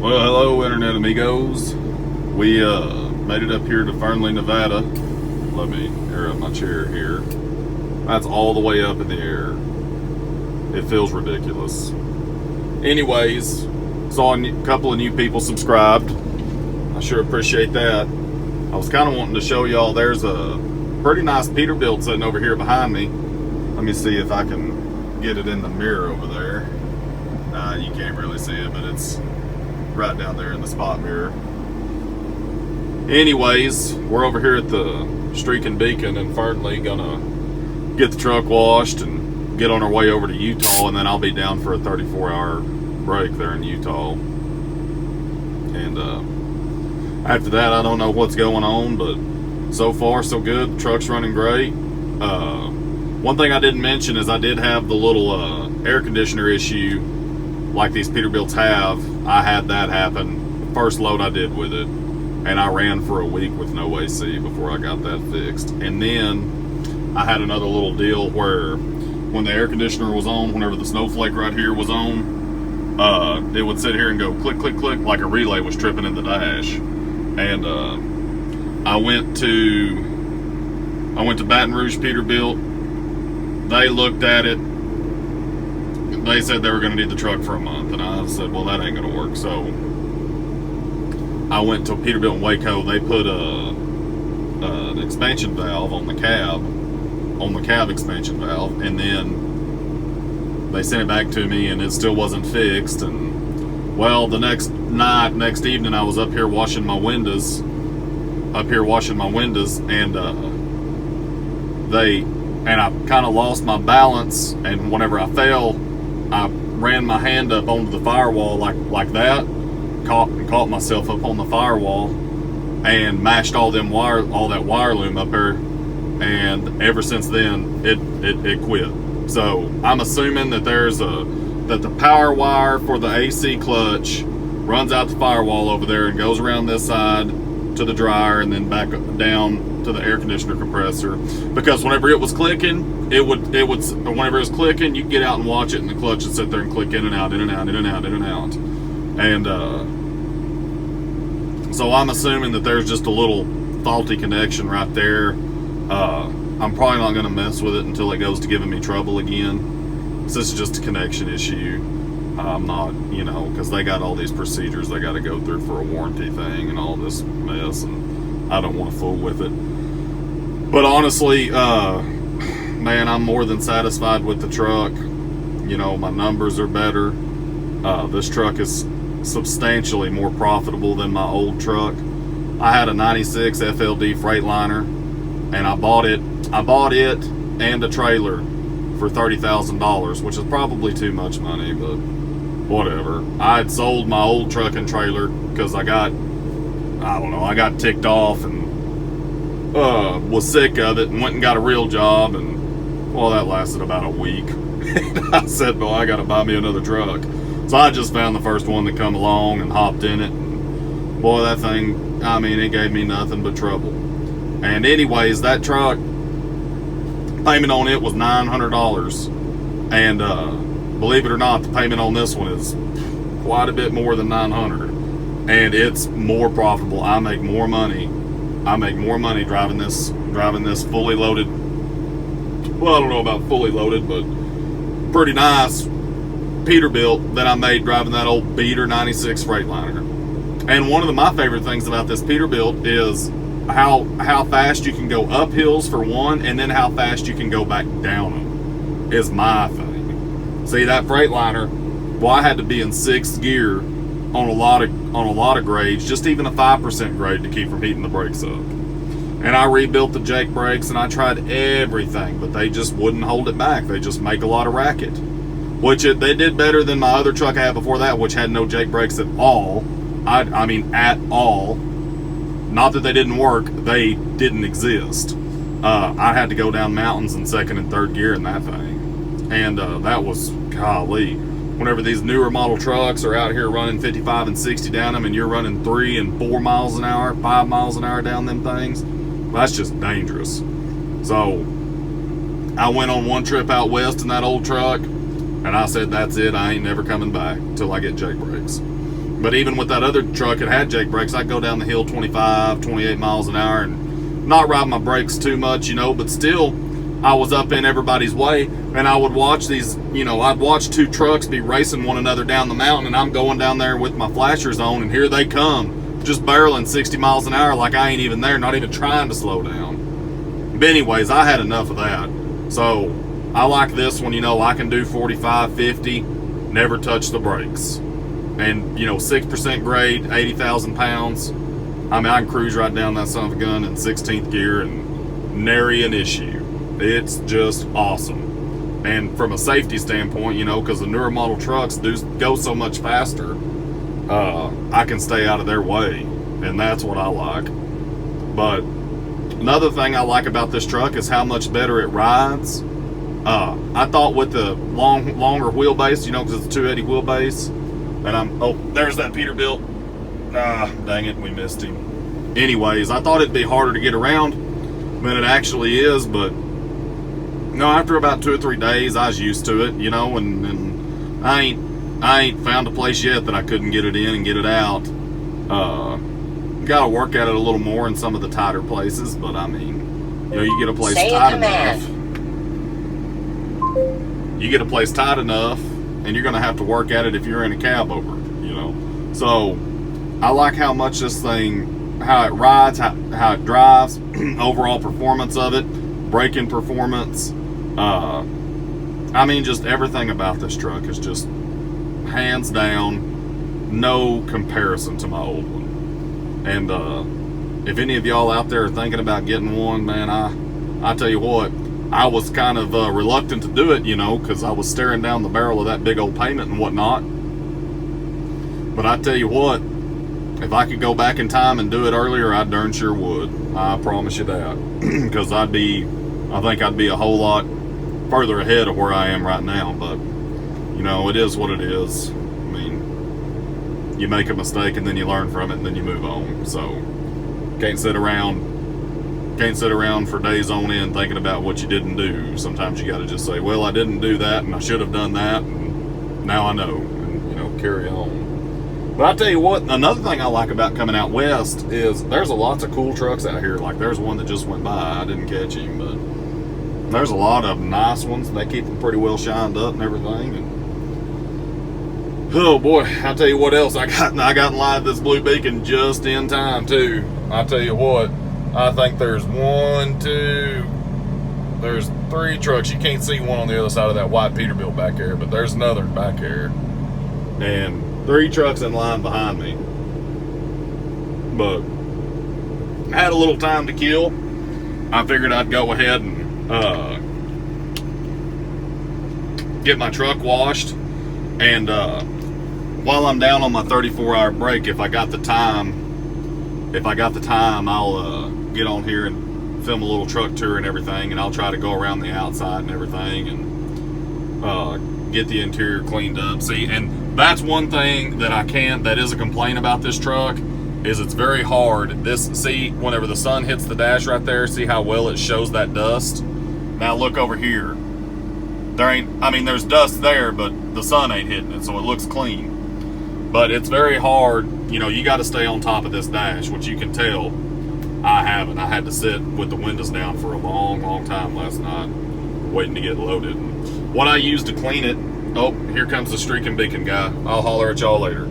Well, hello, Internet amigos. We made it up here to Fernley, Nevada. Let me air up my chair here. That's all the way up in the air. It feels ridiculous. Anyways, saw a couple of new people subscribed. I sure appreciate that. I was kind of wanting to show y'all there's a pretty nice Peterbilt sitting over here behind me. Let me see if I can get it in the mirror over there. You can't really see it, but it's right down there in the spot mirror. Anyways, we're over here at the Streak and Beacon in Fernley, gonna get the truck washed and get on our way over to Utah, and then I'll be down for a 34-hour break there in Utah. And after that, I don't know what's going on, but so far so good. The truck's running great. One thing I didn't mention is I did have the little air conditioner issue like these Peterbilts have. I had that happen the first load I did with it, and I ran for a week with no AC before I got that fixed. And then I had another little deal where when the air conditioner was on, whenever the snowflake right here was on, it would sit here and go click, click, click, like a relay was tripping in the dash. And I went to Baton Rouge Peterbilt. They looked at it. They said they were going to need the truck for a month, and I said, well, that ain't going to work. So I went to Peterbilt in Waco. They put an expansion valve on the cab expansion valve, and then they sent it back to me, and it still wasn't fixed. And well, the next evening, I was up here washing my windows, and I kind of lost my balance, and whenever I fell, I ran my hand up onto the firewall like that, caught myself up on the firewall, and mashed all that wire loom up there, and ever since then it quit. So I'm assuming that that the power wire for the AC clutch runs out the firewall over there and goes around this side to the dryer and then back down to the air conditioner compressor, because whenever it was clicking, whenever it was clicking, you could get out and watch it, and the clutch would sit there and click in and out, in and out, in and out, in and out. And so I'm assuming that there's just a little faulty connection right there. I'm probably not going to mess with it until it goes to giving me trouble again. So this is just a connection issue. I'm not, because they got all these procedures they got to go through for a warranty thing and all this mess, and I don't want to fool with it. But honestly, man, I'm more than satisfied with the truck. My numbers are better. This truck is substantially more profitable than my old truck. I had a 96 FLD Freightliner, and I bought it and a trailer for $30,000, which is probably too much money, but whatever. I had sold my old truck and trailer because I got ticked off and was sick of it, and went and got a real job, and well, that lasted about a week. And I said, well, I gotta buy me another truck. So I just found the first one that come along and hopped in it, and boy, that thing, it gave me nothing but trouble. And anyways, that truck, payment on it was $900, and believe it or not, the payment on this one is quite a bit more than $900, and it's more profitable. I make more money driving this fully loaded, well, I don't know about fully loaded, but pretty nice Peterbilt than I made driving that old beater 96 Freightliner. And one of my favorite things about this Peterbilt is how fast you can go up hills for one, and then how fast you can go back down them is my thing. See, that Freightliner, well, I had to be in 6th gear on a lot of grades, just even a 5% grade, to keep from heating the brakes up. And I rebuilt the Jake brakes, and I tried everything, but they just wouldn't hold it back. They just make a lot of racket, which they did better than my other truck I had before that, which had no Jake brakes at all. I mean at all. Not that they didn't work, they didn't exist. I had to go down mountains in 2nd and 3rd gear in that thing, and that was, golly. Whenever these newer model trucks are out here running 55 and 60 down them, and you're running 3 and 4 miles an hour, 5 miles an hour down them things, well, that's just dangerous. So I went on one trip out west in that old truck, and I said, that's it, I ain't never coming back till I get Jake brakes. But even with that other truck, it had Jake brakes. I'd go down the hill 25, 28 miles an hour and not ride my brakes too much, you know, but still, I was up in everybody's way, and I would watch these, you know, I'd watch two trucks be racing one another down the mountain, and I'm going down there with my flashers on, and here they come, just barreling 60 miles an hour like I ain't even there, not even trying to slow down. But anyways, I had enough of that. So I like this one, you know, I can do 45, 50, never touch the brakes. And, you know, 6% grade, 80,000 pounds. I mean, I can cruise right down that son of a gun in 16th gear and nary an issue. It's just awesome. And from a safety standpoint, you know, because the newer model trucks do go so much faster, I can stay out of their way. And that's what I like. But another thing I like about this truck is how much better it rides. I thought with the longer wheelbase, you know, because it's a 280 wheelbase, and oh, there's that Peterbilt. Dang it, we missed him. Anyways, I thought it'd be harder to get around than it actually is, but no, after about 2 or 3 days, I was used to it, you know, and I ain't found a place yet that I couldn't get it in and get it out. Got to work at it a little more in some of the tighter places, but I mean, you know, you get a place tight enough. You get a place tight enough, and you're going to have to work at it if you're in a cab over, you know. So I like how much this thing, how it rides, how it drives, overall performance of it, braking performance. I mean, just everything about this truck is just hands down no comparison to my old one. And if any of y'all out there are thinking about getting one, man, I tell you what, I was kind of reluctant to do it, you know, because I was staring down the barrel of that big old payment and whatnot. But I tell you what, if I could go back in time and do it earlier, I darn sure would. I promise you that. Because I think I'd be a whole lot further ahead of where I am right now. But, you know, it is what it is. I mean, you make a mistake and then you learn from it and then you move on. So, can't sit around for days on end thinking about what you didn't do. Sometimes you got to just say, well, I didn't do that and I should have done that, and now I know, and, you know, carry on. But I tell you what, another thing I like about coming out west is there's lots of cool trucks out here. Like there's one that just went by. I didn't catch him, but there's a lot of nice ones. They keep them pretty well shined up and everything. And oh boy, I'll tell you what else. I got in line at this Blue Beacon just in time too. I'll tell you what, I think there's there's 3 trucks. You can't see one on the other side of that white Peterbilt back there, but there's another back there. And 3 trucks in line behind me. But I had a little time to kill. I figured I'd go ahead and get my truck washed. And while I'm down on my 34-hour break, if I got the time, I'll get on here and film a little truck tour and everything, and I'll try to go around the outside and everything and get the interior cleaned up. See, and that's one thing that is a complaint about this truck, is it's very hard. See, whenever the sun hits the dash right there, see how well it shows that dust? Now look over here. There's dust there, but the sun ain't hitting it, so it looks clean. But it's very hard, you know, you got to stay on top of this dash, which you can tell I haven't. I had to sit with the windows down for a long, long time last night, waiting to get loaded. What I used to clean it, oh, here comes the streaking beacon guy. I'll holler at y'all later.